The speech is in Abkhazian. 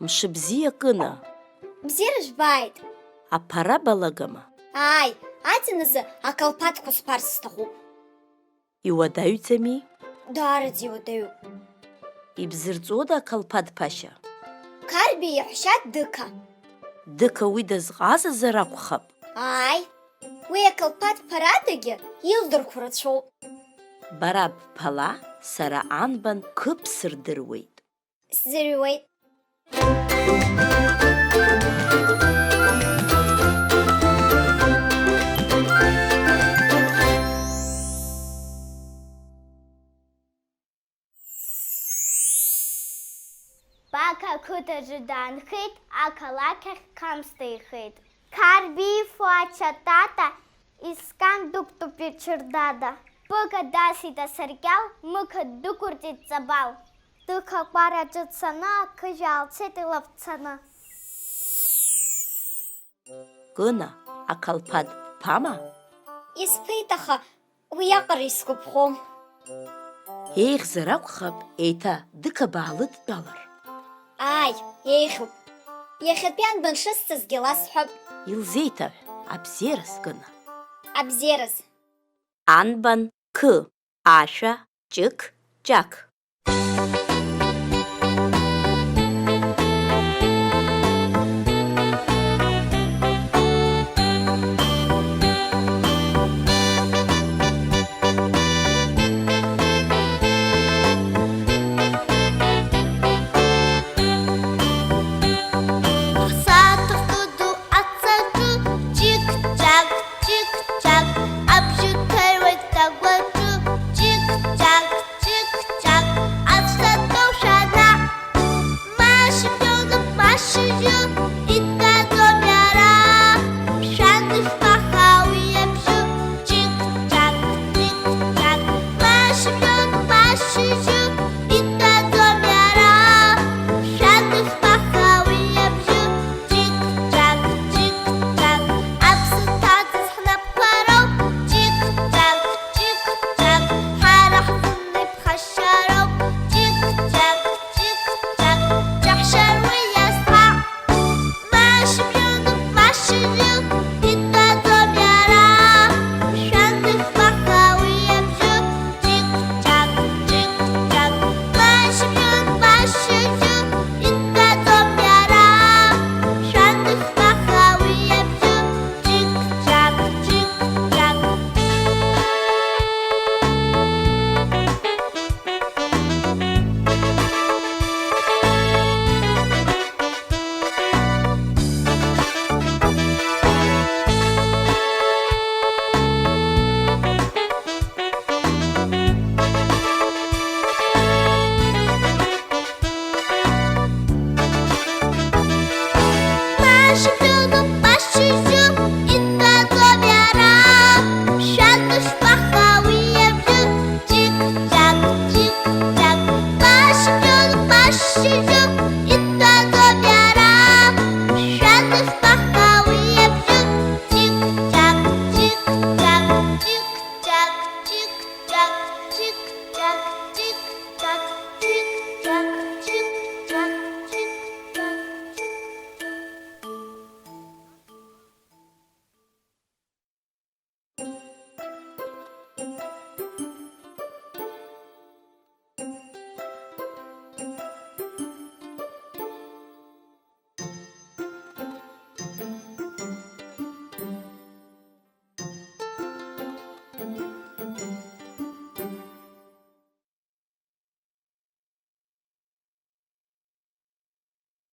Мшыбзиа Кына, Бзиара жәбааит. аԥара балагама? Ааи, аӡыназы акалԥадқәа сԥарц сҭахуп. Иуадаҩӡами? Даараӡа иуадаҩуп. Ибзырҵода Акалԥад Ԥашьа? Қарбеи иаҳәшьа Дықа. Дықа уи дазҟазазар акәхап. Ааи, уи акалԥад ԥарадагьы илдырқәо рацәоуп. Бара бԥала, сара анбан Қып сырдыруеит. Сӡырҩуеит. Бақа ақыҭаҿы даанхеит, ақалақь ахь қамсда ихеит. Қарбеи Фуача тата, искан дук-тупит чырдада. Бықа дасит асаркьал, Мықа дықәырҵеит ҵабал. Дықа кәараҿы дцаны, ақыжә аалцеит илавцаны. Кына, Акалԥад бԥама? Исԥеит, аха уиаҟара исгәаԥхом. Еиӷьзар акәхап, еиҭа Дықа баалыдтәалар. Ааи, еиӷьуп. Иахьатәи анбан шысҵазгьы ласҳәап. Илзеиҭаҳә, абзиараз Кына. Абзиараз. Анбан К, ашәа, ҷык, ҷак.